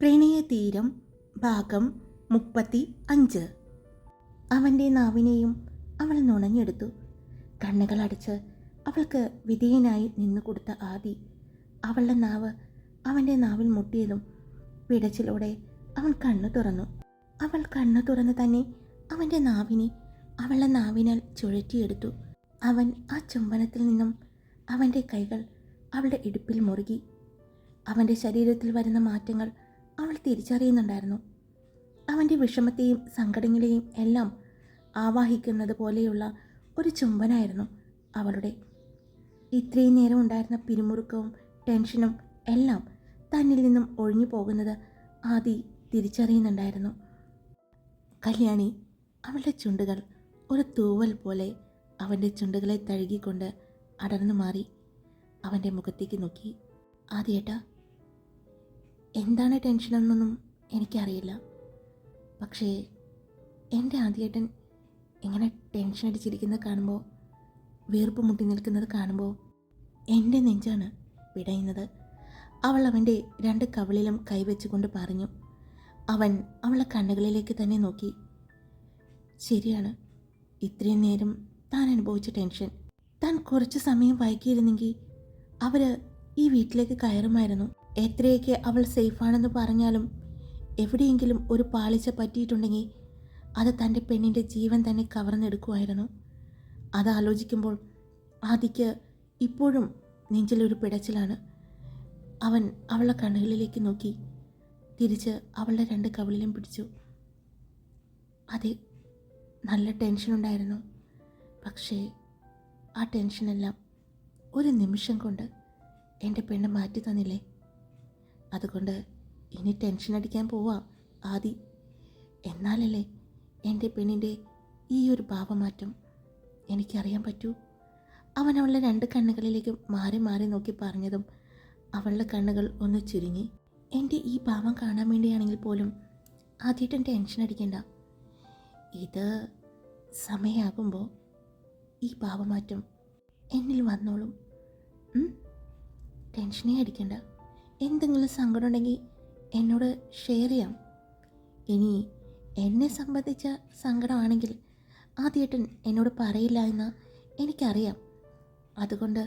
പ്രണയതീരം ഭാഗം 35. അവൻ്റെ നാവിനെയും അവൾ നുണഞ്ഞെടുത്തു. കണ്ണുകളടച്ച് അവൾക്ക് വിധേയനായി നിന്നു കൊടുത്ത ആദി അവളുടെ നാവ് അവൻ്റെ നാവിൽ മുട്ടിയതും പിടച്ചിലൂടെ അവൻ കണ്ണു തുറന്നു. അവൾ കണ്ണു തുറന്ന് തന്നെ അവൻ്റെ നാവിനെ അവളുടെ നാവിനാൽ ചുഴറ്റിയെടുത്തു. അവൻ ആ ചുംബനത്തിൽ നിന്നും അവൻ്റെ കൈകൾ അവളുടെ ഇടുപ്പിൽ മുറുകി. അവൻ്റെ ശരീരത്തിൽ വരുന്ന മാറ്റങ്ങൾ അവൾ തിരിച്ചറിയുന്നുണ്ടായിരുന്നു. അവൻ്റെ വിഷമത്തെയും സങ്കടങ്ങളെയും എല്ലാം ആവാഹിക്കുന്നത് പോലെയുള്ള ഒരു ചുംബനായിരുന്നു അവളുടെ. ഇത്രയും നേരം ഉണ്ടായിരുന്ന പിരിമുറുക്കവും ടെൻഷനും എല്ലാം തന്നിൽ നിന്നും ഒഴിഞ്ഞു പോകുന്നത് ആദി തിരിച്ചറിയുന്നുണ്ടായിരുന്നു. കല്യാണി അവളുടെ ചുണ്ടുകൾ ഒരു തൂവൽ പോലെ അവൻ്റെ ചുണ്ടുകളെ തഴുകിക്കൊണ്ട് അടർന്നു മാറി അവൻ്റെ മുഖത്തേക്ക് നോക്കി. ആദിയേട്ടാ, എന്താണ് ടെൻഷനെന്നൊന്നും എനിക്കറിയില്ല. പക്ഷേ എൻ്റെ ആദിയേട്ടൻ ഇങ്ങനെ ടെൻഷൻ അടിച്ചിരിക്കുന്നത് കാണുമ്പോൾ, വീർപ്പ് മുട്ടി നിൽക്കുന്നത് കാണുമ്പോൾ എൻ്റെ നെഞ്ചാണ് പിടയുന്നത്. അവൾ അവൻ്റെ രണ്ട് കവിളിലും കൈവച്ചുകൊണ്ട് പറഞ്ഞു. അവൻ അവളെ കണ്ണുകളിലേക്ക് തന്നെ നോക്കി. ശരിയാണ്, ഇത്രയും നേരം താൻ അനുഭവിച്ച ടെൻഷൻ. താൻ കുറച്ച് സമയം വൈകിയിരുന്നെങ്കിൽ അവർ ഈ വീട്ടിലേക്ക് കയറുമായിരുന്നു. എത്രയൊക്കെ അവൾ സേഫാണെന്ന് പറഞ്ഞാലും എവിടെയെങ്കിലും ഒരു പാളിച്ച പറ്റിയിട്ടുണ്ടെങ്കിൽ അത് തൻ്റെ പെണ്ണിൻ്റെ ജീവൻ തന്നെ കവർന്നെടുക്കുമായിരുന്നു. അതാലോചിക്കുമ്പോൾ ആദിക്ക് ഇപ്പോഴും നെഞ്ചിലൊരു പിടച്ചിലാണ്. അവൻ അവളുടെ കണ്ണുകളിലേക്ക് നോക്കി തിരിച്ച് അവളുടെ രണ്ട് കവിളിലും പിടിച്ചു. അതെ, നല്ല ടെൻഷനുണ്ടായിരുന്നു. പക്ഷേ ആ ടെൻഷനെല്ലാം ഒരു നിമിഷം കൊണ്ട് എൻ്റെ പെണ്ണ് മാറ്റി തന്നില്ലേ. അതുകൊണ്ട് ഇനി ടെൻഷൻ അടിക്കാൻ പോവാം ആദി. എന്നാലല്ലേ എൻ്റെ പെണ്ണിൻ്റെ ഈ ഒരു ഭാവമാറ്റം എനിക്കറിയാൻ പറ്റൂ. അവൻ അവളുടെ രണ്ട് കണ്ണുകളിലേക്ക് മാറി മാറി നോക്കി പറഞ്ഞതും അവളുടെ കണ്ണുകൾ ഒന്ന് ചുരുങ്ങി. എൻ്റെ ഈ ഭാവം കാണാൻ വേണ്ടിയാണെങ്കിൽ പോലും ആദ്യമായിട്ടും ടെൻഷൻ അടിക്കണ്ട. ഇത് സമയമാകുമ്പോൾ ഈ ഭാവമാറ്റം എന്നിൽ വന്നോളും. ടെൻഷനേ അടിക്കണ്ട. എന്തെങ്കിലും സങ്കടം ഉണ്ടെങ്കിൽ എന്നോട് ഷെയർ ചെയ്യാം. ഇനി എന്നെ സംബന്ധിച്ച സങ്കടമാണെങ്കിൽ ആദ്യമായിട്ടും എന്നോട് പറയില്ല എന്ന് എനിക്കറിയാം. അതുകൊണ്ട്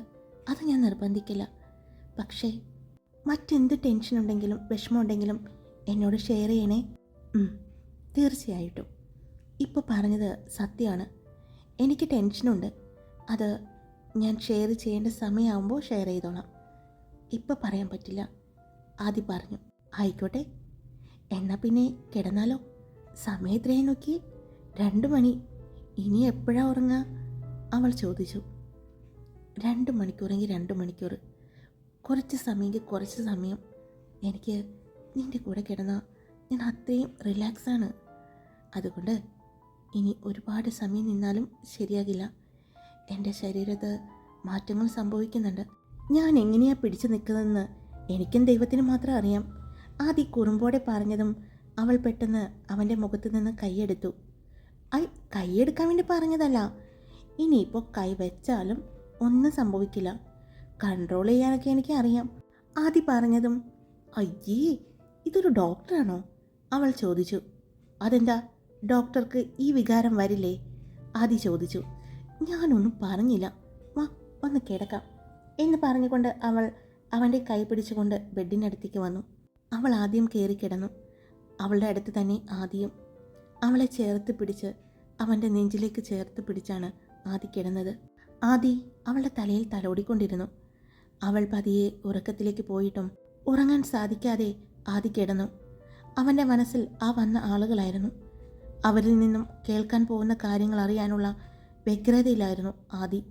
അത് ഞാൻ നിർബന്ധിക്കില്ല. പക്ഷേ മറ്റെന്ത് ടെൻഷനുണ്ടെങ്കിലും വിഷമമുണ്ടെങ്കിലും എന്നോട് ഷെയർ ചെയ്യണേ. തീർച്ചയായിട്ടും. ഇപ്പോൾ പറഞ്ഞത് സത്യമാണ്. എനിക്ക് ടെൻഷനുണ്ട്. അത് ഞാൻ ഷെയർ ചെയ്യേണ്ട സമയമാകുമ്പോൾ ഷെയർ ചെയ്തോളാം. ഇപ്പോൾ പറയാൻ പറ്റില്ല, ആദി പറഞ്ഞു. ആയിക്കോട്ടെ, എന്നാൽ പിന്നെ കിടന്നാലോ? സമയം എത്രയും നോക്കി? 2 മണി. ഇനി എപ്പോഴാണ് ഉറങ്ങുക? അവൾ ചോദിച്ചു. 2 മണിക്കൂറെങ്കിൽ 2 മണിക്കൂർ, കുറച്ച് സമയമെങ്കിൽ കുറച്ച് സമയം. എനിക്ക് നിൻ്റെ കൂടെ കിടന്നാൽ ഞാൻ അത്രയും റിലാക്സാണ്. അതുകൊണ്ട് ഇനി ഒരുപാട് സമയം നിന്നാലും ശരിയാകില്ല. എൻ്റെ ശരീരത്ത് മാറ്റങ്ങൾ സംഭവിക്കുന്നുണ്ട്. ഞാൻ എങ്ങനെയാണ് പിടിച്ചു നിൽക്കുന്നതെന്ന് എനിക്കും ദൈവത്തിന് മാത്രം അറിയാം. ആദി കുറുമ്പോടെ പറഞ്ഞതും അവൾ പെട്ടെന്ന് അവൻ്റെ മുഖത്ത് നിന്ന് കൈയെടുത്തു. കൈയെടുക്കാൻ വേണ്ടി പറഞ്ഞതല്ല. ഇനിയിപ്പോൾ കൈ വെച്ചാലും ഒന്നും സംഭവിക്കില്ല. കൺട്രോൾ ചെയ്യാനൊക്കെ എനിക്ക് അറിയാം. ആദി പറഞ്ഞതും അയ്യേ, ഇതൊരു ഡോക്ടറാണോ? അവൾ ചോദിച്ചു. അതെന്താ, ഡോക്ടർക്ക് ഈ വികാരം വരില്ലേ? ആദി ചോദിച്ചു. ഞാനൊന്നും പറഞ്ഞില്ല, വാ ഒന്ന് കിടക്കാം എന്ന് പറഞ്ഞുകൊണ്ട് അവൾ അവൻ്റെ കൈ പിടിച്ചുകൊണ്ട് ബെഡിനടുത്തേക്ക് വന്നു. അവൾ ആദ്യം കയറി കിടന്നു. അവളുടെ അടുത്ത് തന്നെ ആദിയും. അവളെ ചേർത്ത് പിടിച്ച് അവൻ്റെ നെഞ്ചിലേക്ക് ചേർത്ത് പിടിച്ചാണ് ആദി കിടന്നത്. ആദി അവളുടെ തലയിൽ തലോടിക്കൊണ്ടിരുന്നു. അവൾ പതിയെ ഉറക്കത്തിലേക്ക് പോയിട്ടും ഉറങ്ങാൻ സാധിക്കാതെ ആദി കിടന്നു. അവൻ്റെ മനസ്സിൽ ആ വന്ന ആളുകളായിരുന്നു. അവരിൽ നിന്നും കേൾക്കാൻ പോകുന്ന കാര്യങ്ങൾ അറിയാനുള്ള വ്യഗ്രതയിലായിരുന്നു ആദി.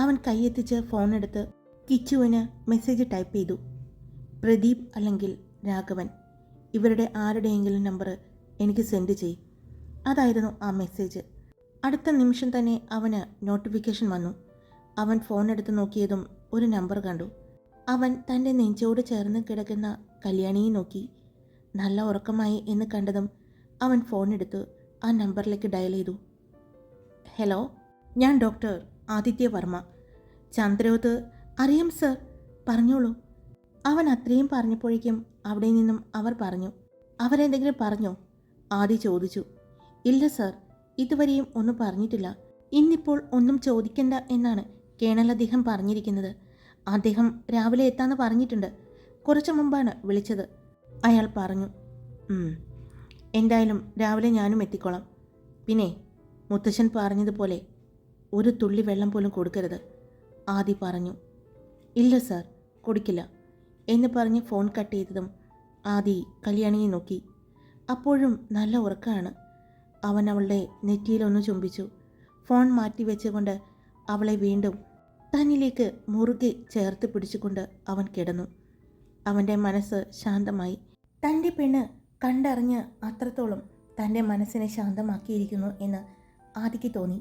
അവൻ കൈയെത്തിച്ച് ഫോണെടുത്ത് കിച്ചുവിന് മെസ്സേജ് ടൈപ്പ് ചെയ്തു. പ്രദീപ് അല്ലെങ്കിൽ രാഘവൻ, ഇവരുടെ ആരുടെയെങ്കിലും നമ്പർ എനിക്ക് സെൻഡ് ചെയ്യും. അതായിരുന്നു ആ മെസ്സേജ്. അടുത്ത നിമിഷം തന്നെ അവന് നോട്ടിഫിക്കേഷൻ വന്നു. അവൻ ഫോണെടുത്ത് നോക്കിയതും ഒരു നമ്പർ കണ്ടു. അവൻ തൻ്റെ നെഞ്ചോട് ചേർന്ന് കിടക്കുന്ന കല്യാണിയെ നോക്കി. നല്ല ഉറക്കമായി എന്ന് കണ്ടതും അവൻ ഫോണെടുത്ത് ആ നമ്പറിലേക്ക് ഡയൽ ചെയ്തു. ഹലോ, ഞാൻ ഡോക്ടർ ആദിത്യ വർമ്മ, ചന്ദ്രോത്ത്. അറിയാം സർ, പറഞ്ഞോളൂ. അവൻ അത്രയും പറഞ്ഞപ്പോഴേക്കും അവിടെ നിന്നും അവർ പറഞ്ഞു. അവരെന്തെങ്കിലും പറഞ്ഞോ? ആദി ചോദിച്ചു. ഇല്ല സർ, ഇതുവരെയും ഒന്നും പറഞ്ഞിട്ടില്ല. ഇന്നിപ്പോൾ ഒന്നും ചോദിക്കണ്ട എന്നാണ് കേണൽ അദ്ദേഹം പറഞ്ഞിരിക്കുന്നത്. അദ്ദേഹം രാവിലെ എത്താന്ന് പറഞ്ഞിട്ടുണ്ട്. കുറച്ചു മുമ്പാണ് വിളിച്ചത്, അയാൾ പറഞ്ഞു. എന്തായാലും രാവിലെ ഞാനും എത്തിക്കോളാം. പിന്നെ മുത്തശ്ശൻ പറഞ്ഞതുപോലെ ഒരു തുള്ളി വെള്ളം പോലും കൊടുക്കരുത്, ആദി പറഞ്ഞു. ഇല്ല സാർ, കൊടുക്കില്ല എന്ന് പറഞ്ഞ് ഫോൺ കട്ട് ചെയ്തതും ആദി കല്യാണിയെ നോക്കി. അപ്പോഴും നല്ല ഉറക്കമാണ്. അവൻ അവളുടെ നെറ്റിയിലൊന്ന് ചുംബിച്ചു. ഫോൺ മാറ്റി വെച്ചുകൊണ്ട് അവളെ വീണ്ടും തന്നിലേക്ക് മുറുകെ ചേർത്ത് പിടിച്ചുകൊണ്ട് അവൻ കിടന്നു. അവൻ്റെ മനസ്സ് ശാന്തമായി. തൻ്റെ പെണ്ണ് കണ്ടറിഞ്ഞ് അത്രത്തോളം തൻ്റെ മനസ്സിനെ ശാന്തമാക്കിയിരിക്കുന്നു എന്ന് ആദിക്ക് തോന്നി.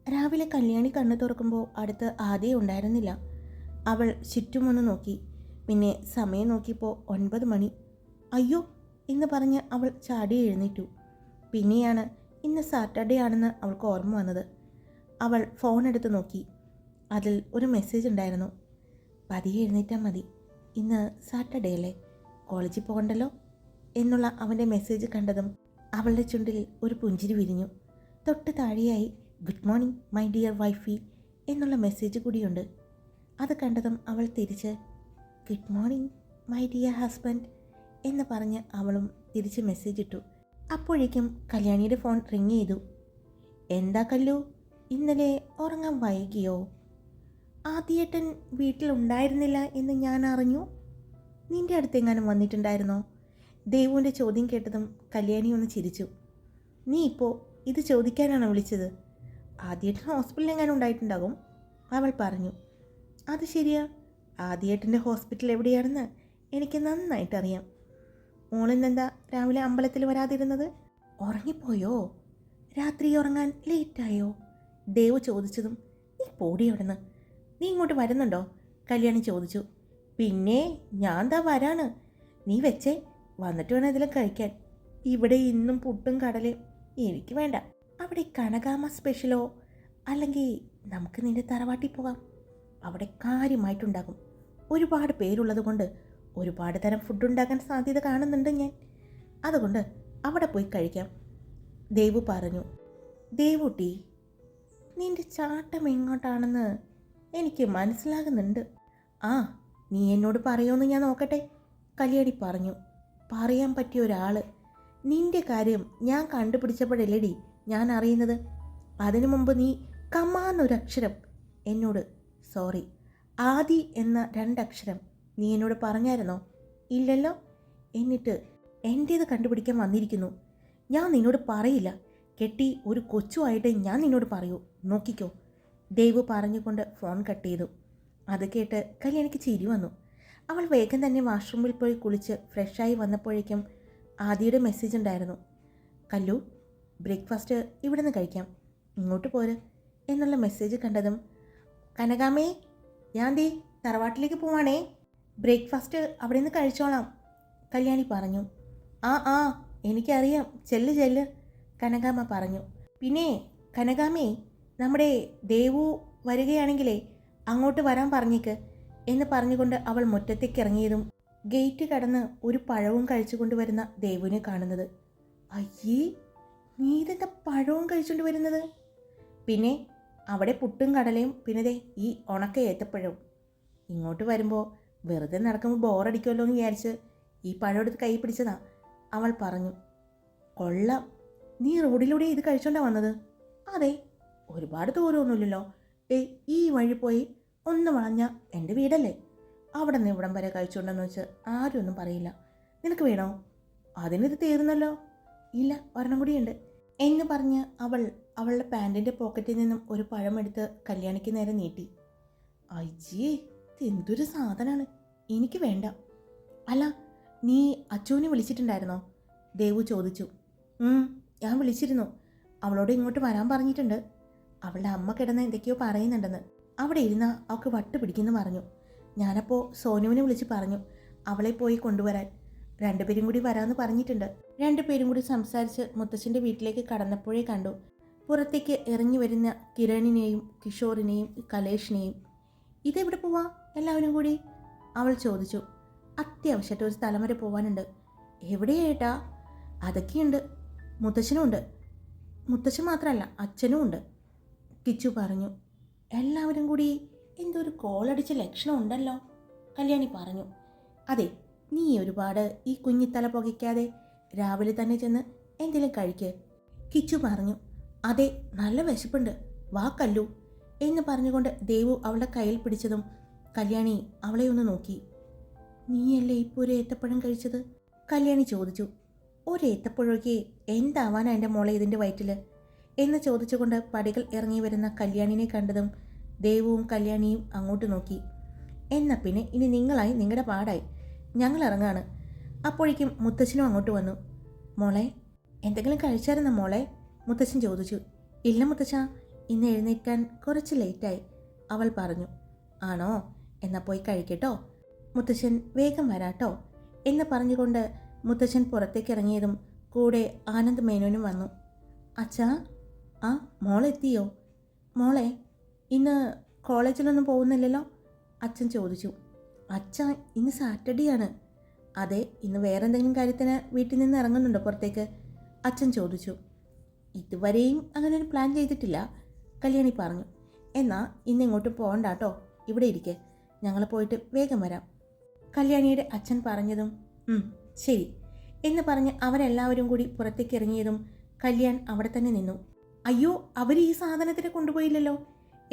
രാവിലെ കല്യാണി കണ്ണു തുറക്കുമ്പോൾ അടുത്ത് ആദിയെ ഉണ്ടായിരുന്നില്ല. അവൾ ചുറ്റുമൊന്ന് നോക്കി. പിന്നെ സമയം നോക്കിയപ്പോൾ 9 മണി. അയ്യോ എന്ന് പറഞ്ഞ് അവൾ ചാടി എഴുന്നേറ്റു. പിന്നെയാണ് ഇന്ന് സാറ്റർഡേ ആണെന്ന് അവൾക്ക് ഓർമ്മ വന്നത്. അവൾ ഫോൺ എടുത്ത് നോക്കി. അതിൽ ഒരു മെസ്സേജ് ഉണ്ടായിരുന്നു. പതിയെ എഴുന്നേറ്റാൽ മതി, ഇന്ന് സാറ്റർഡേ അല്ലേ, കോളേജിൽ പോകണ്ടല്ലോ എന്നുള്ള അവൻ്റെ മെസ്സേജ് കണ്ടതും അവളുടെ ചുണ്ടിൽ ഒരു പുഞ്ചിരി വിരിഞ്ഞു. തൊട്ട് താഴെയായി good morning my dear Wi-Fi എന്നുള്ള മെസ്സേജ് കൂടിയുണ്ട്. അത് കണ്ടതും അവൾ തിരിച്ച് good morning my dear husband എന്ന് പറഞ്ഞ് അവളും തിരിച്ച് മെസ്സേജ് ഇട്ടു. അപ്പോഴേക്കും കല്യാണിയുടെ ഫോൺ റിങ് ചെയ്തു. എന്താ കല്ലു, ഇന്നലെ ഉറങ്ങാൻ വൈകിയോ? ആദ്യേട്ടൻ വീട്ടിലുണ്ടായിരുന്നില്ല എന്ന് ഞാൻ അറിഞ്ഞു. നിൻ്റെ അടുത്തെങ്ങാനും വന്നിട്ടുണ്ടായിരുന്നോ? ദേവുവിൻ്റെ ചോദ്യം കേട്ടതും കല്യാണി ഒന്ന് ചിരിച്ചു. നീ ഇപ്പോൾ ഇത് ചോദിക്കാനാണോ വിളിച്ചത്? ആദ്യേട്ടൻ ഹോസ്പിറ്റലിൽ എങ്ങാനും ഉണ്ടായിട്ടുണ്ടാകും, അവൾ പറഞ്ഞു. അത് ശരിയാ, ആദ്യേട്ടൻ്റെ ഹോസ്പിറ്റൽ എവിടെയാണെന്ന് എനിക്ക് നന്നായിട്ടറിയാം. മോളിന്നെന്താ രാവിലെ അമ്പലത്തിൽ വരാതിരുന്നത്? ഉറങ്ങിപ്പോയോ? രാത്രി ഉറങ്ങാൻ ലേറ്റായോ? ദേവ് ചോദിച്ചതും നീ പോടി അവിടുന്ന്, നീ ഇങ്ങോട്ട് വരുന്നുണ്ടോ? കല്യാണി ചോദിച്ചു. പിന്നെ ഞാൻ ദാ വരാണ്, നീ വെച്ചേ, വന്നിട്ട് വേണം ഇതിലും കഴിക്കാൻ. ഇവിടെ ഇന്നും പുട്ടും കടലയും എനിക്ക് വേണ്ട. അവിടെ കനകാമ സ്പെഷ്യലോ, അല്ലെങ്കിൽ നമുക്ക് നിൻ്റെ തറവാട്ടിൽ പോകാം, അവിടെ കാര്യമായിട്ടുണ്ടാകും. ഒരുപാട് പേരുള്ളത് കൊണ്ട് ഒരുപാട് തരം ഫുഡ് ഉണ്ടാക്കാൻ സാധ്യത കാണുന്നുണ്ട് ഞാൻ. അതുകൊണ്ട് അവിടെ പോയി കഴിക്കാം, ദേവു പറഞ്ഞു. ദേവുട്ടി, നിൻ്റെ ചാട്ടം എങ്ങോട്ടാണെന്ന് എനിക്ക് മനസ്സിലാകുന്നുണ്ട്. ആ, നീ എന്നോട് പറയുമെന്ന് ഞാൻ നോക്കട്ടെ, കല്യാണി പറഞ്ഞു. പറയാൻ പറ്റിയ ഒരാൾ നിൻ്റെ കാര്യം ഞാൻ കണ്ടുപിടിച്ചപ്പോഴല്ലേടി ഞാൻ അറിയുന്നത്. അതിനു മുമ്പ് നീ കമ്മാന്നൊരക്ഷരം എന്നോട്, സോറി ആദി എന്ന 2 അക്ഷരം നീ എന്നോട് പറഞ്ഞായിരുന്നോ? ഇല്ലല്ലോ. എന്നിട്ട് എൻ്റേത് കണ്ടുപിടിക്കാൻ വന്നിരിക്കുന്നു. ഞാൻ നിന്നോട് പറയില്ല, കെട്ടി ഒരു കൊച്ചുമായിട്ട് ഞാൻ നിന്നോട് പറയൂ, നോക്കിക്കോ, ദേവു പറഞ്ഞുകൊണ്ട് ഫോൺ കട്ട് ചെയ്തു. അത് കേട്ട് കല്യാണിക്ക് ചിരി വന്നു. അവൾ വേഗം തന്നെ വാഷ്റൂമിൽ പോയി കുളിച്ച് ഫ്രഷായി വന്നപ്പോഴേക്കും ആദിയുടെ മെസ്സേജ് ഉണ്ടായിരുന്നു. കല്ലു, ബ്രേക്ക്ഫാസ്റ്റ് ഇവിടെ നിന്ന് കഴിക്കാം, ഇങ്ങോട്ട് പോര് എന്നുള്ള മെസ്സേജ് കണ്ടതും കനകാമേ, ഞാൻ ദേ തറവാട്ടിലേക്ക് പോവാണേ, ബ്രേക്ക്ഫാസ്റ്റ് അവിടെ നിന്ന് കഴിച്ചോളാം, കല്യാണി പറഞ്ഞു. ആ എനിക്കറിയാം, ചെല്ല് ചെല്ല്, കനകാമ്മ പറഞ്ഞു. പിന്നെ കനകാമേ, നമ്മുടെ ദേവു വരികയാണെങ്കിലേ അങ്ങോട്ട് വരാൻ പറഞ്ഞേക്ക് എന്ന് പറഞ്ഞുകൊണ്ട് അവൾ മുറ്റത്തേക്ക് ഇറങ്ങിയതും ഗേറ്റ് കടന്ന് ഒരു പഴവും കഴിച്ചുകൊണ്ട് വരുന്ന ദേവുവിനെ കാണുന്നത്. അയ്യേ, നീ ഇതെന്താ പഴവും കഴിച്ചുകൊണ്ട് വരുന്നത്? പിന്നെ അവിടെ പുട്ടും കടലയും പിന്നെ ദേ ഈ ഉണക്ക ഏത്തപ്പഴവും. ഇങ്ങോട്ട് വരുമ്പോൾ വെറുതെ നടക്കുമ്പോൾ ബോറടിക്കുമല്ലോ എന്ന് വിചാരിച്ച് ഈ പഴം എടുത്ത് കൈ പിടിച്ചതാ, അവൾ പറഞ്ഞു. കൊള്ളാം, നീ റോഡിലൂടെ ഇത് കഴിച്ചോണ്ടാ വന്നത്? അതെ, ഒരുപാട് ദൂരമൊന്നുമില്ലല്ലോ, ഈ വഴി പോയി ഒന്ന് വളഞ്ഞ എൻ്റെ വീടല്ലേ, അവിടെ നിന്ന് ഇവിടം വരെ കഴിച്ചുകൊണ്ടെന്ന് വെച്ച് ആരും ഒന്നും പറയില്ല. നിനക്ക് വേണോ? അതിനിത് തീർന്നല്ലോ. ഇല്ല, ഒരെണ്ണം കൂടിയുണ്ട് എന്ന് പറഞ്ഞ് അവൾ അവളുടെ പാൻറ്റിൻ്റെ പോക്കറ്റിൽ നിന്നും ഒരു പഴമെടുത്ത് കല്യാണിക്ക് നേരെ നീട്ടി. അയ്യേ, ഇതെന്തൊരു സാധനമാണ്, എനിക്ക് വേണ്ട. അല്ല, നീ അച്ചുവിനെ വിളിച്ചിട്ടുണ്ടായിരുന്നോ? ദേവു ചോദിച്ചു. ഞാൻ വിളിച്ചിരുന്നു, അവളോട് ഇങ്ങോട്ട് വരാൻ പറഞ്ഞിട്ടുണ്ട്. അവളുടെ അമ്മ കിടന്ന് എന്തൊക്കെയോ പറയുന്നുണ്ടെന്ന്, അവിടെ ഇരുന്ന് അവൾക്ക് വട്ട് പിടിക്കുന്നു പറഞ്ഞു. ഞാനപ്പോൾ സോനുവിനെ വിളിച്ച് പറഞ്ഞു അവളെ പോയി കൊണ്ടുവരാൻ. 2 പേരും കൂടി വരാമെന്ന് പറഞ്ഞിട്ടുണ്ട്. 2 പേരും കൂടി സംസാരിച്ച് മുത്തച്ഛൻ്റെ വീട്ടിലേക്ക് കടന്നപ്പോഴേ കണ്ടു പുറത്തേക്ക് ഇറങ്ങി വരുന്ന കിരണിനെയും കിഷോറിനെയും കലേഷിനെയും. ഇതെവിടെ പോവാ എല്ലാവരും കൂടി? അവൾ ചോദിച്ചു. അത്യാവശ്യമായിട്ട് ഒരു സ്ഥലം വരെ പോകാനുണ്ട്. എവിടെയായിട്ടാ? അതൊക്കെയുണ്ട്. മുത്തശ്ശനും ഉണ്ട്. മുത്തശ്ശൻ മാത്രമല്ല, അച്ഛനും ഉണ്ട്, കിച്ചു പറഞ്ഞു. എല്ലാവരും കൂടി എന്തോ ഒരു കോളടിച്ച ലക്ഷണം ഉണ്ടല്ലോ, കല്യാണി പറഞ്ഞു. അതെ, നീ ഒരുപാട് ഈ കുഞ്ഞിത്തല പുകയ്ക്കാതെ രാവിലെ തന്നെ ചെന്ന് എന്തെങ്കിലും കഴിക്ക്, കിച്ചു പറഞ്ഞു. അതെ, നല്ല വിശപ്പുണ്ട്, വാ കല്ലു എന്ന് പറഞ്ഞുകൊണ്ട് ദേവു അവളുടെ കയ്യിൽ പിടിച്ചതും കല്യാണി അവളെ ഒന്ന് നോക്കി. നീയല്ലേ ഇപ്പോൾ ഒരു ഏത്തപ്പഴം കഴിച്ചത്? കല്യാണി ചോദിച്ചു. ഒരു ഏത്തപ്പഴമൊക്കെ എന്താവാനാ എൻ്റെ മോളെ ഇതിൻ്റെ വയറ്റിൽ എന്ന് ചോദിച്ചുകൊണ്ട് പടികൾ ഇറങ്ങി വരുന്ന കല്യാണിനെ കണ്ടതും ദേവുവും കല്യാണിയും അങ്ങോട്ട് നോക്കി. എന്നാൽ പിന്നെ ഇനി നിങ്ങളായി നിങ്ങളുടെ പാടായി, ഞങ്ങൾ ഇറങ്ങാണ്. അപ്പോഴേക്കും മുത്തശ്ശനും അങ്ങോട്ട് വന്നു. മോളെ, എന്തെങ്കിലും കഴിച്ചായിരുന്നോ മോളെ? മുത്തശ്ശൻ ചോദിച്ചു. ഇല്ല മുത്തശ്ശ, ഇന്ന് എഴുന്നേൽക്കാൻ കുറച്ച് ലേറ്റായി, അവൾ പറഞ്ഞു. ആണോ? എന്നാൽ പോയി കഴിക്കട്ടോ, മുത്തശ്ശൻ വേഗം വരാട്ടോ എന്ന് പറഞ്ഞുകൊണ്ട് മുത്തശ്ശൻ പുറത്തേക്ക് ഇറങ്ങിയതും കൂടെ ആനന്ദ് മേനോനും വന്നു. അച്ഛാ, ആ മോളെത്തിയോ? മോളെ, ഇന്ന് കോളേജിലൊന്നും പോകുന്നില്ലല്ലോ, അച്ഛൻ ചോദിച്ചു. അച്ഛാ, ഇന്ന് സാറ്റർഡേ ആണ്. അതെ, ഇന്ന് വേറെ എന്തെങ്കിലും കാര്യത്തിന് വീട്ടിൽ നിന്ന് ഇറങ്ങുന്നുണ്ടോ പുറത്തേക്ക്? അച്ഛൻ ചോദിച്ചു. ഇതുവരെയും അങ്ങനെ ഒരു പ്ലാൻ ചെയ്തിട്ടില്ല, കല്യാണി പറഞ്ഞു. എന്നാൽ ഇന്ന് ഇങ്ങോട്ടും പോകണ്ട കേട്ടോ, ഇവിടെ ഇരിക്കെ, ഞങ്ങൾ പോയിട്ട് വേഗം വരാം, കല്യാണിയുടെ അച്ഛൻ പറഞ്ഞതും ശരി എന്ന് പറഞ്ഞ് അവരെല്ലാവരും കൂടി പുറത്തേക്ക് ഇറങ്ങിയതും കല്യാൺ അവിടെ തന്നെ നിന്നു. അയ്യോ, അവർ ഈ സാധനത്തിനെ കൊണ്ടുപോയില്ലല്ലോ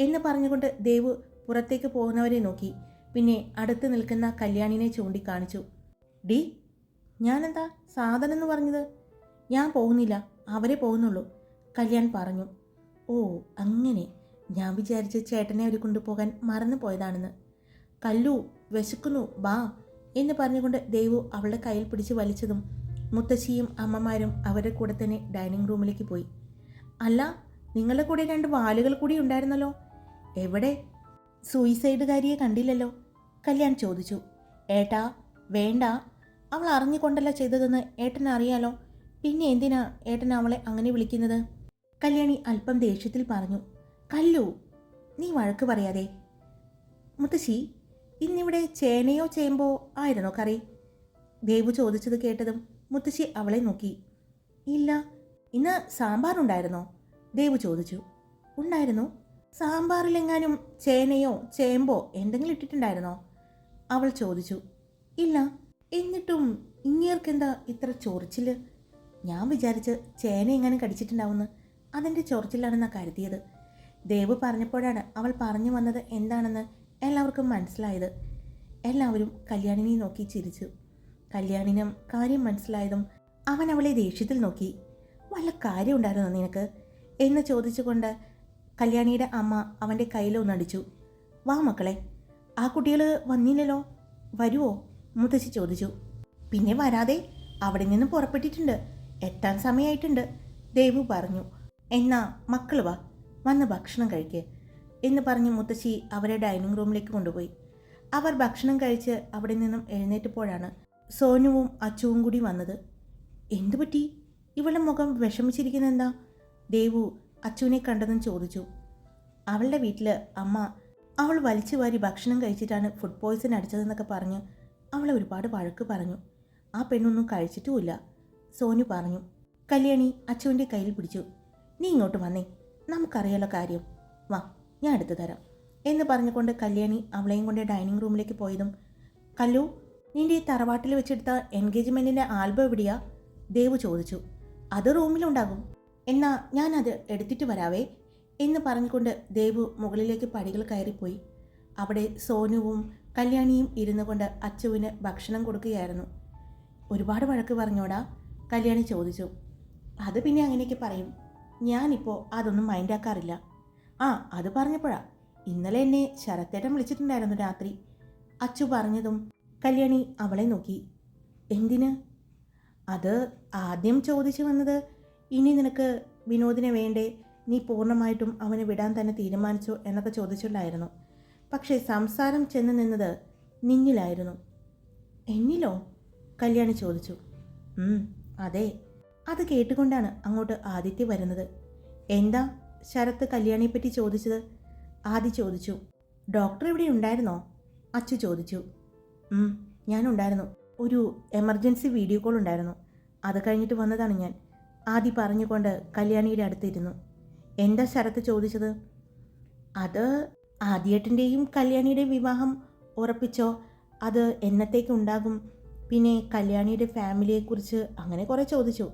എന്ന് പറഞ്ഞുകൊണ്ട് ദേവു പുറത്തേക്ക് പോകുന്നവരെ നോക്കി. പിന്നെ അടുത്ത് നിൽക്കുന്ന കല്യാണിനെ ചൂണ്ടിക്കാണിച്ചു. ഡി, ഞാനെന്താ സാധനം എന്ന് പറഞ്ഞത്? ഞാൻ പോകുന്നില്ല, അവരെ പോകുന്നുള്ളൂ, കല്യാൺ പറഞ്ഞു. ഓ അങ്ങനെ, ഞാൻ വിചാരിച്ച് ചേട്ടനെ അവർ കൊണ്ടുപോകാൻ മറന്നു പോയതാണെന്ന്. കല്ലു, വിശക്കുന്നു, ബാ എന്ന് പറഞ്ഞുകൊണ്ട് ദേവു അവളുടെ കയ്യിൽ പിടിച്ച് വലിച്ചതും മുത്തശ്ശിയും അമ്മമാരും അവരുടെ കൂടെ തന്നെ ഡൈനിങ് റൂമിലേക്ക് പോയി. അല്ല, നിങ്ങളുടെ കൂടെ 2 വാലുകൾ കൂടി ഉണ്ടായിരുന്നല്ലോ, എവിടെ? സൂയിസൈഡുകാരിയെ കണ്ടില്ലല്ലോ, കല്യാൺ ചോദിച്ചു. ഏട്ടാ വേണ്ട, അവൾ അറിഞ്ഞുകൊണ്ടല്ല ചെയ്തതെന്ന് ഏട്ടൻ അറിയാലോ, പിന്നെ എന്തിനാ ഏട്ടൻ അവളെ അങ്ങനെ വിളിക്കുന്നത്, കല്യാണി അല്പം ദേഷ്യത്തിൽ പറഞ്ഞു. കല്ലു, നീ വഴക്ക് പറയാതെ. മുത്തശ്ശി, ഇന്നിവിടെ ചേനയോ ചേമ്പോ ആയിരുന്നോ കറി? ദേവു ചോദിച്ചത് കേട്ടതും മുത്തശ്ശി അവളെ നോക്കി. ഇല്ല, ഇന്ന് സാമ്പാറുണ്ടായിരുന്നോ? ദേവു ചോദിച്ചു. ഉണ്ടായിരുന്നു. സാമ്പാറിലെങ്ങാനും ചേനയോ ചേമ്പോ എന്തെങ്കിലും ഇട്ടിട്ടുണ്ടായിരുന്നോ? അവൾ ചോദിച്ചു. ഇല്ല. എന്നിട്ടും ഇങ്ങേർക്കെന്താ ഇത്ര ചൊറിച്ചില്? ഞാൻ വിചാരിച്ച് ചേന എങ്ങാനും കടിച്ചിട്ടുണ്ടാവുമെന്ന്, അതിൻ്റെ ചൊറിച്ചിലാണെന്നാണ് കരുതിയത്. ദേവു പറഞ്ഞപ്പോഴാണ് അവൾ പറഞ്ഞു വന്നത് എന്താണെന്ന് എല്ലാവർക്കും മനസ്സിലായത്. എല്ലാവരും കല്യാണിനെ നോക്കി ചിരിച്ചു. കല്യാണിനും കാര്യം മനസ്സിലായതും അവൻ അവളെ ദേഷ്യത്തിൽ നോക്കി. വല്ല കാര്യം ഉണ്ടായിരുന്നോ നിനക്ക് എന്ന് ചോദിച്ചുകൊണ്ട് കല്യാണിയുടെ അമ്മ അവൻ്റെ കയ്യിലൊന്നടിച്ചു. വാ മക്കളെ, ആ കുട്ടികൾ വന്നില്ലല്ലോ, വരുവോ? മുത്തശ്ശി ചോദിച്ചു. പിന്നെ വരാതെ, അവിടെ നിന്ന് പുറപ്പെട്ടിട്ടുണ്ട്, എത്താൻ സമയമായിട്ടുണ്ട്, ദേവു പറഞ്ഞു. എന്നാ മക്കൾ വാ, വന്ന് ഭക്ഷണം കഴിക്ക് എന്ന് പറഞ്ഞ് മുത്തശ്ശി അവരെ ഡൈനിങ് റൂമിലേക്ക് കൊണ്ടുപോയി. അവർ ഭക്ഷണം കഴിച്ച് അവിടെ നിന്നും എഴുന്നേറ്റപ്പോഴാണ് സോനുവും അച്ചുവും കൂടി വന്നത്. എന്തു പറ്റി? ഇവളുടെ മുഖം വിഷമിച്ചിരിക്കുന്നെന്താ? ദേവു അച്ചുവിനെ കണ്ടതും ചോദിച്ചു. അവളുടെ വീട്ടിൽ അമ്മ അവൾ വലിച്ചു വാരി ഭക്ഷണം കഴിച്ചിട്ടാണ് ഫുഡ് പോയ്സൺ അടിച്ചതെന്നൊക്കെ പറഞ്ഞ് അവളെ ഒരുപാട് വഴക്ക് പറഞ്ഞു. ആ പെണ്ണൊന്നും കഴിച്ചിട്ടുമില്ല, സോനു പറഞ്ഞു. കല്യാണി അച്ചുവിൻ്റെ കയ്യിൽ പിടിച്ചു. നീ ഇങ്ങോട്ട് വന്നേ, നമുക്കറിയാലോ കാര്യം, വാ ഞാൻ എടുത്തു തരാം എന്ന് പറഞ്ഞുകൊണ്ട് കല്യാണി അവളെയും കൊണ്ട് ഡൈനിങ് റൂമിലേക്ക് പോയതും, കല്ലു, നിൻ്റെ ഈ തറവാട്ടിൽ വെച്ചെടുത്ത എൻഗേജ്മെൻറ്റിൻ്റെ ആൽബം എവിടെയാ? ദേവു ചോദിച്ചു. അത് റൂമിലുണ്ടാകും, എന്നാ ഞാനത് എടുത്തിട്ട് വരാവേ എന്ന് പറഞ്ഞുകൊണ്ട് ദേവു മുകളിലേക്ക് പടികൾ കയറിപ്പോയി. അവിടെ സോനുവും കല്യാണിയും ഇരുന്നു കൊണ്ട് അച്ചുവിന് ഭക്ഷണം കൊടുക്കുകയായിരുന്നു. ഒരുപാട് വഴക്ക് പറഞ്ഞോടാ? കല്യാണി ചോദിച്ചു. അത് പിന്നെ അങ്ങനെയൊക്കെ പറയും, ഞാനിപ്പോൾ അതൊന്നും മൈൻഡാക്കാറില്ല. ആ, അത് പറഞ്ഞപ്പോഴാ, ഇന്നലെ എന്നെ ശരത്തേട്ടൻ വിളിച്ചിട്ടുണ്ടായിരുന്നു രാത്രി, അച്ചു പറഞ്ഞതും കല്യാണി അവളെ നോക്കി. എന്തിന്? അത് ആദ്യം ചോദിച്ചു വന്നത്, ഇനി നിനക്ക് വിനോദിനെ വേണ്ടേ, നീ പൂർണ്ണമായിട്ടും അവനെ വിടാൻ തന്നെ തീരുമാനിച്ചോ എന്നൊക്കെ ചോദിച്ചിട്ടുണ്ടായിരുന്നു. പക്ഷേ സംസാരം ചെന്ന് നിന്നത് നിന്നിലായിരുന്നു. എന്നിലോ? കല്യാണി ചോദിച്ചു. അതെ. അത് കേട്ടുകൊണ്ടാണ് അങ്ങോട്ട് ആദിത്യ വരുന്നത്. എന്താ ശരത്ത് കല്യാണിയെപ്പറ്റി ചോദിച്ചത്? ആദി ചോദിച്ചു. ഡോക്ടർ ഇവിടെ ഉണ്ടായിരുന്നോ? അച്ചു ചോദിച്ചു. ഞാനുണ്ടായിരുന്നു. ഒരു എമർജൻസി വീഡിയോ കോൾ ഉണ്ടായിരുന്നു. അത് കഴിഞ്ഞിട്ട് വന്നതാണ് ഞാൻ. ആദി പറഞ്ഞുകൊണ്ട് കല്യാണിയുടെ അടുത്തിരുന്നു. എന്താ ശരത്ത് ചോദിച്ചത്? അത് ആദ്യേട്ടൻ്റെയും കല്യാണിയുടെയും വിവാഹം ഉറപ്പിച്ചോ? അത് എന്നത്തേക്ക് ഉണ്ടാകും? പിന്നെ കല്യാണിയുടെ ഫാമിലിയെക്കുറിച്ച് അങ്ങനെ കുറേ ചോദിച്ചു.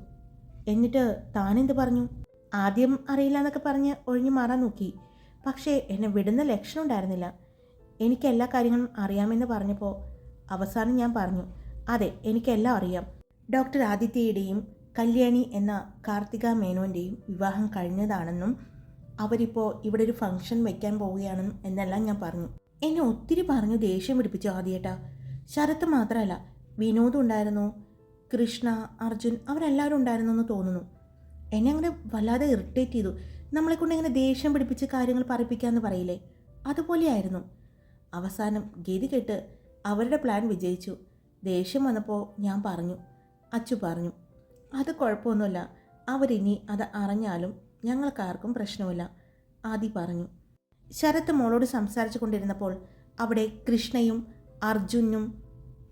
എന്നിട്ട് താനെന്ത് പറഞ്ഞു? ആദ്യം അറിയില്ല എന്നൊക്കെ പറഞ്ഞ് ഒഴിഞ്ഞു മാറാൻ നോക്കി. പക്ഷേ എന്നെ വിടുന്ന ലക്ഷണം ഉണ്ടായിരുന്നില്ല. എനിക്ക് എല്ലാ കാര്യങ്ങളും അറിയാമെന്ന് പറഞ്ഞപ്പോൾ അവസാനം ഞാൻ പറഞ്ഞു, അതെ എനിക്കെല്ലാം അറിയാം. ഡോക്ടർ ആദിത്യയുടെയും കല്യാണി എന്ന കാർത്തിക മേനോൻ്റെയും വിവാഹം കഴിഞ്ഞതാണെന്നും അവരിപ്പോൾ ഇവിടെ ഒരു ഫംഗ്ഷൻ വയ്ക്കാൻ പോവുകയാണെന്നും എന്നെല്ലാം ഞാൻ പറഞ്ഞു. എന്നെ ഒത്തിരി പറഞ്ഞു ദേഷ്യം പിടിപ്പിച്ചു ആദ്യേട്ടാ. ശരത്ത് മാത്രമല്ല, വിനോദം ഉണ്ടായിരുന്നു, കൃഷ്ണ, അർജുൻ അവരെല്ലാവരും ഉണ്ടായിരുന്നു എന്ന് തോന്നുന്നു. എന്നെ അങ്ങനെ വല്ലാതെ ഇറിറ്റേറ്റ് ചെയ്തു. നമ്മളെക്കൊണ്ട് ഇങ്ങനെ ദേഷ്യം പിടിപ്പിച്ച് കാര്യങ്ങൾ പറയിപ്പിക്കാമെന്ന് പറയില്ലേ, അതുപോലെയായിരുന്നു. അവസാനം ഗതി കെട്ട് അവരുടെ പ്ലാൻ വിജയിച്ചു. ദേഷ്യം വന്നപ്പോൾ ഞാൻ പറഞ്ഞു, അച്ചു പറഞ്ഞു, അത് കുഴപ്പമൊന്നുമില്ല, അവരിനി അത് അറിഞ്ഞാലും ഞങ്ങൾക്കാർക്കും പ്രശ്നമില്ല, ആദി പറഞ്ഞു. ശരത്ത് മോളോട് സംസാരിച്ചു കൊണ്ടിരുന്നപ്പോൾ അവിടെ കൃഷ്ണയും അർജുനും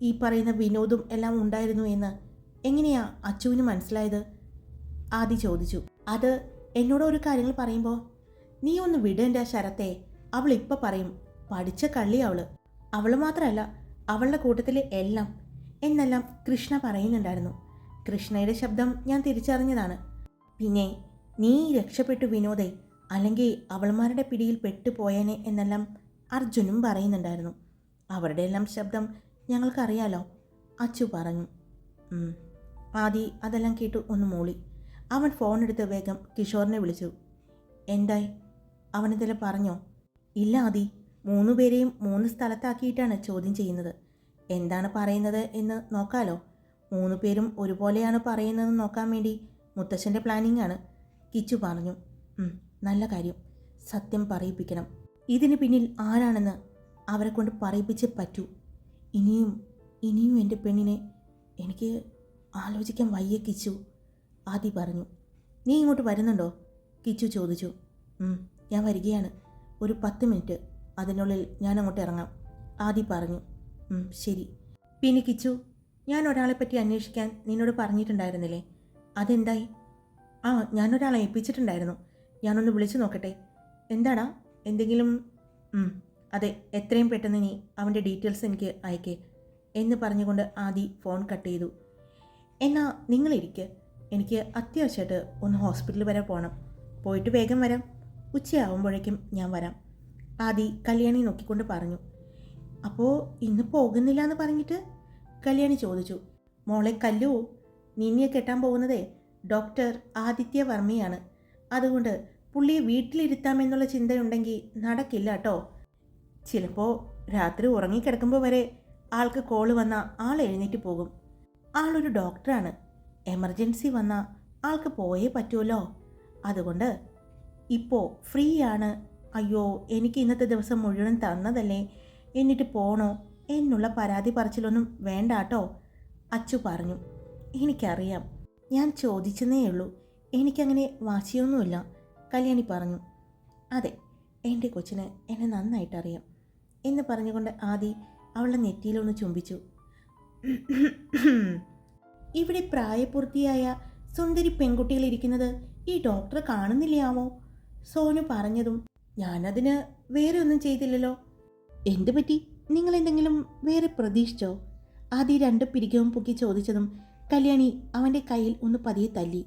ഈ പറയുന്ന വിനോദും എല്ലാം ഉണ്ടായിരുന്നു എന്ന് എങ്ങനെയാ അച്ചുവിന് മനസ്സിലായത്? ആദി ചോദിച്ചു. അത് എന്നോട് ഒരു കാര്യങ്ങൾ പറയുമ്പോൾ നീ ഒന്ന് വിടേണ്ട ശരത്തെ. അവൾ ഇപ്പം പറയും പഠിച്ച കള്ളി അവൾ മാത്രമല്ല അവളുടെ കൂട്ടത്തിലെ എല്ലാം എന്നെല്ലാം കൃഷ്ണ പറയുന്നുണ്ടായിരുന്നു. കൃഷ്ണയുടെ ശബ്ദം ഞാൻ തിരിച്ചറിഞ്ഞതാണ്. പിന്നെ നീ രക്ഷപ്പെട്ടു വിനോദേ, അല്ലെങ്കിൽ അവൾമാരുടെ പിടിയിൽ പെട്ടുപോയേനെ എന്നെല്ലാം അർജുനും പറയുന്നുണ്ടായിരുന്നു. അവരുടെ എല്ലാം ശബ്ദം ഞങ്ങൾക്കറിയാലോ, അച്ചു പറഞ്ഞു. ആദി അതെല്ലാം കേട്ടു ഒന്ന് മൂളി. അവൻ ഫോണെടുത്ത് വേഗം കിഷോറിനെ വിളിച്ചു. എന്തായി? അവനിതെല്ലാം പറഞ്ഞോ? ഇല്ല ആദി, 3 പേരെയും 3 സ്ഥലത്താക്കിയിട്ടാണ് ചോദ്യം ചെയ്യുന്നത്. എന്താണ് പറയുന്നത് എന്ന് നോക്കാലോ. 3 പേരും ഒരുപോലെയാണ് പറയുന്നതെന്ന് നോക്കാൻ വേണ്ടി മുത്തശ്ശൻ്റെ പ്ലാനിങ് ആണ്, കിച്ചു പറഞ്ഞു. നല്ല കാര്യം, സത്യം പറയിപ്പിക്കണം. ഇതിന് പിന്നിൽ ആരാണെന്ന് അവരെ കൊണ്ട് പറയിപ്പിച്ചേ പറ്റൂ. ഇനിയും എൻ്റെ പെണ്ണിനെ എനിക്ക് ആലോചിക്കാൻ വയ്യ കിച്ചു, ആദി പറഞ്ഞു. നീ ഇങ്ങോട്ട് വരുന്നുണ്ടോ? കിച്ചു ചോദിച്ചു. ഞാൻ വരികയാണ്, ഒരു 10 മിനിറ്റ്, അതിനുള്ളിൽ ഞാൻ അങ്ങോട്ട് ഇറങ്ങാം, ആദി പറഞ്ഞു. ശരി. പിന്നെ കിച്ചു, ഞാൻ ഒരാളെപ്പറ്റി അന്വേഷിക്കാൻ നിന്നോട് പറഞ്ഞിട്ടുണ്ടായിരുന്നില്ലേ, അതെന്തായി? ഞാനൊരാളെ ഏൽപ്പിച്ചിട്ടുണ്ടായിരുന്നു, ഞാനൊന്ന് വിളിച്ചു നോക്കട്ടെ. എന്താടാ, എന്തെങ്കിലും? അതെ, എത്രയും പെട്ടെന്ന് നീ അവൻ്റെ ഡീറ്റെയിൽസ് എനിക്ക് അയക്കേ എന്ന് പറഞ്ഞുകൊണ്ട് ആദി ഫോൺ കട്ട് ചെയ്തു. എന്നാ നിങ്ങളിരിക്കുക, എനിക്ക് അത്യാവശ്യമായിട്ട് ഒന്ന് ഹോസ്പിറ്റലിൽ വരെ പോകണം. പോയിട്ട് വേഗം വരാം, ഉച്ചയാവുമ്പോഴേക്കും ഞാൻ വരാം, ആദി കല്യാണി നോക്കിക്കൊണ്ട് പറഞ്ഞു. അപ്പോൾ ഇന്ന് പോകുന്നില്ല എന്ന് പറഞ്ഞിട്ട്? കല്യാണി ചോദിച്ചു. മോളെ കല്ലു, നിന്നെ കെട്ടാൻ പോകുന്നതേ ഡോക്ടർ ആദിത്യ വർമ്മയാണ്. അതുകൊണ്ട് പുള്ളിയെ വീട്ടിലിരുത്താമെന്നുള്ള ചിന്തയുണ്ടെങ്കിൽ നടക്കില്ല കേട്ടോ. ചിലപ്പോൾ രാത്രി ഉറങ്ങിക്കിടക്കുമ്പോൾ വരെ ആൾക്ക് കോള് വന്നാൽ ആൾ എഴുന്നേറ്റ് പോകും. ആളൊരു ഡോക്ടറാണ്, എമർജൻസി വന്നാൽ ആൾക്ക് പോയേ പറ്റുമല്ലോ. അതുകൊണ്ട് ഇപ്പോൾ ഫ്രീ ആണ്. അയ്യോ, എനിക്ക് ഇന്നത്തെ ദിവസം മുഴുവൻ തന്നതല്ലേ, എന്നിട്ട് പോണോ എന്നുള്ള പരാതി പറച്ചിലൊന്നും വേണ്ട കേട്ടോ, അച്ചു പറഞ്ഞു. എനിക്കറിയാം, ഞാൻ ചോദിച്ചെന്നേ ഉള്ളൂ, എനിക്കങ്ങനെ വാശിയൊന്നുമില്ല, കല്യാണി പറഞ്ഞു. അതെ, എൻ്റെ കൊച്ചിന് എന്നെ നന്നായിട്ടറിയാം എന്ന് പറഞ്ഞുകൊണ്ട് ആദി അവളുടെ നെറ്റിയിലൊന്ന് ചുംബിച്ചു. ഇവിടെ പ്രായപൂർത്തിയായ സുന്ദരി പെൺകുട്ടികൾ ഇരിക്കുന്നത് ഈ ഡോക്ടർ കാണുന്നില്ലാവോ? സോനു പറഞ്ഞതും ഞാനതിന് വേറെ ഒന്നും ചെയ്തില്ലല്ലോ. എന്തു പറ്റി? നിങ്ങൾ എന്തെങ്കിലും വേറെ പ്രതീക്ഷിച്ചോ? ആദി 2 പിരികവും പൊക്കി ചോദിച്ചതും കല്യാണി അവൻ്റെ കയ്യിൽ ഒന്ന് പതിയെ തല്ലി.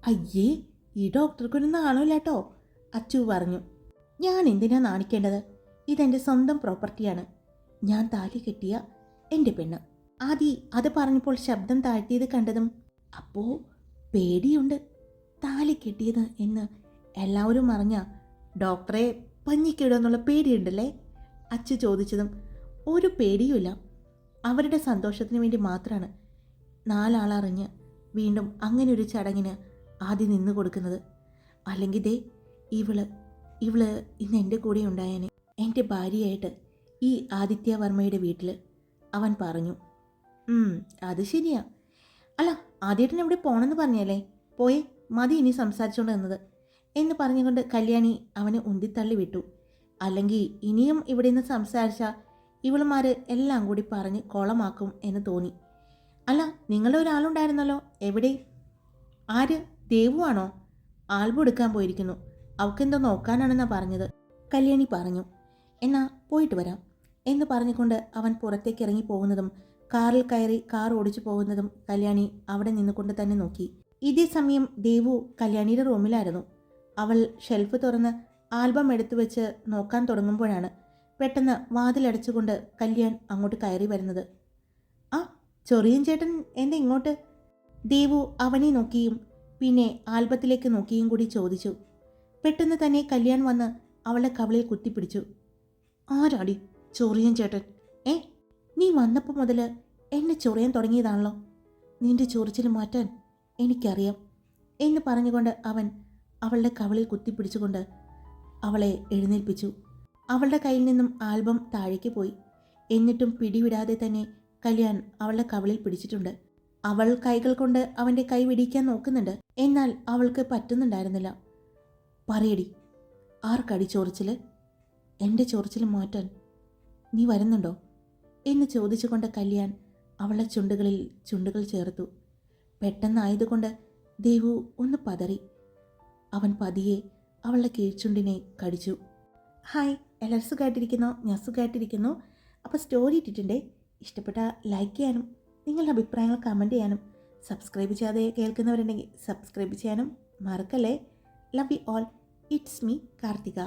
അയ്യേ, ഈ ഡോക്ടർക്കൊരു നാണമില്ല കേട്ടോ, അച്ചു പറഞ്ഞു. ഞാൻ എന്തിനാ നാണിക്കേണ്ടത്? ഇതെൻ്റെ സ്വന്തം പ്രോപ്പർട്ടിയാണ്, ഞാൻ താലി കെട്ടിയ എൻ്റെ പെണ്ണ്. ആദി അത് പറഞ്ഞപ്പോൾ ശബ്ദം താഴ്ത്തിയത് കണ്ടതും അപ്പോൾ പേടിയുണ്ട്, താലി കെട്ടിയത് എന്ന് എല്ലാവരും അറിഞ്ഞ ഡോക്ടറെ പഞ്ഞിക്കിടുമെന്നുള്ള പേടിയുണ്ടല്ലേ? അച്ചു ചോദിച്ചതും ഒരു പേടിയുമില്ല, അവരുടെ സന്തോഷത്തിന് വേണ്ടി മാത്രമാണ് 4 ആളറിഞ്ഞ് വീണ്ടും അങ്ങനെ ഒരു ചടങ്ങിന് ആദ്യം നിന്ന് കൊടുക്കുന്നത്. അല്ലെങ്കിൽ ദേ ഇവള് ഇന്ന് എൻ്റെ കൂടെ ഉണ്ടായേനെ, എൻ്റെ ഭാര്യയായിട്ട് ഈ ആദിത്യവർമ്മയുടെ വീട്ടിൽ, അവൻ പറഞ്ഞു. അത് ശരിയാ. അല്ല, ആദ്യേട്ടൻ എവിടെ പോകണമെന്ന് പറഞ്ഞല്ലേ? പോയേ, മതി ഇനി സംസാരിച്ചുകൊണ്ട് നിന്നത് എന്ന് പറഞ്ഞുകൊണ്ട് കല്യാണി അവനെ ഉന്തിത്തള്ളി വിട്ടു. അല്ലെങ്കിൽ ഇനിയും ഇവിടെ നിന്ന് സംസാരിച്ചാൽ ഇവളുമാർ എല്ലാം കൂടി പറഞ്ഞ് കോളമാക്കും എന്ന് തോന്നി. അല്ല, നിങ്ങളുടെ ഒരാളുണ്ടായിരുന്നല്ലോ, എവിടെ? ആര്? ദേവുവാണോ? ആൽബം എടുക്കാൻ പോയിരിക്കുന്നു. അവൾക്കെന്തോ നോക്കാനാണെന്നാണ് പറഞ്ഞത്. കല്യാണി പറഞ്ഞു. എന്നാ പോയിട്ട് വരാം എന്ന് പറഞ്ഞുകൊണ്ട് അവൻ പുറത്തേക്ക് ഇറങ്ങി പോകുന്നതും കാറിൽ കയറി കാർ ഓടിച്ചു പോകുന്നതും കല്യാണി അവിടെ നിന്നുകൊണ്ട് തന്നെ നോക്കി. ഇതേ സമയം ദേവു കല്യാണിയുടെ റൂമിലായിരുന്നു. അവൾ ഷെൽഫ് തുറന്ന് ആൽബം എടുത്തു വെച്ച് നോക്കാൻ തുടങ്ങുമ്പോഴാണ് പെട്ടെന്ന് വാതിലടച്ചുകൊണ്ട് കല്യാൺ അങ്ങോട്ട് കയറി വരുന്നത്. ആ, ചൊറിയൻ ചേട്ടൻ എന്താ ഇങ്ങോട്ട്? ദേവു അവനെ നോക്കിയും പിന്നെ ആൽബത്തിലേക്ക് നോക്കിയും കൂടി ചോദിച്ചു. പെട്ടെന്ന് തന്നെ കല്യാൺ വന്ന് അവളുടെ കവിളിൽ കുത്തിപ്പിടിച്ചു. ആരാടി ചൊറിയൻ ചേട്ടൻ? നീ വന്നപ്പോൾ മുതൽ എന്നെ ചൊറിയാൻ തുടങ്ങിയതാണല്ലോ. നിന്റെ ചൊറിച്ചിൽ മാറ്റാൻ എനിക്കറിയാം എന്ന് പറഞ്ഞുകൊണ്ട് അവൻ അവളുടെ കവിളിൽ കുത്തിപ്പിടിച്ചുകൊണ്ട് അവളെ എഴുന്നേൽപ്പിച്ചു. അവളുടെ കയ്യിൽ നിന്നും ആൽബം താഴേക്ക് പോയി. എന്നിട്ടും പിടിവിടാതെ തന്നെ കല്യാൺ അവളുടെ കവിളിൽ പിടിച്ചിട്ടുണ്ട്. അവൾ കൈകൾ കൊണ്ട് അവൻ്റെ കൈ വെടിയിക്കാൻ നോക്കുന്നുണ്ട്. എന്നാൽ അവൾക്ക് പറ്റുന്നുണ്ടായിരുന്നില്ല. പറയടി, ആർക്കടി ചൊറിച്ചിൽ? എൻ്റെ ചൊറിച്ചിൽ മാറ്റാൻ നീ വരുന്നുണ്ടോ എന്ന് ചോദിച്ചുകൊണ്ട് കല്യാൺ അവളുടെ ചുണ്ടുകളിൽ ചുണ്ടുകൾ ചേർത്തു. പെട്ടെന്നായതുകൊണ്ട് ദേവു ഒന്ന് പതറി. അവൻ പതിയെ അവളുടെ കീഴ്ചുണ്ടിനെ കടിച്ചു. ഹായ്, എല്ലാവരും സുഖമായിട്ടിരിക്കുന്നോ? ഞാൻ സുഖമായിട്ടിരിക്കുന്നു. അപ്പോൾ സ്റ്റോറി ഇട്ടിട്ടുണ്ടേ. ഇഷ്ടപ്പെട്ട ലൈക്ക് ചെയ്യാനും നിങ്ങളുടെ അഭിപ്രായങ്ങൾ കമൻറ്റ് ചെയ്യാനും സബ്സ്ക്രൈബ് ചെയ്യാതെ കേൾക്കുന്നവരുണ്ടെങ്കിൽ സബ്സ്ക്രൈബ് ചെയ്യാനും മറക്കല്ലേ. Love you all. It's me Karthika.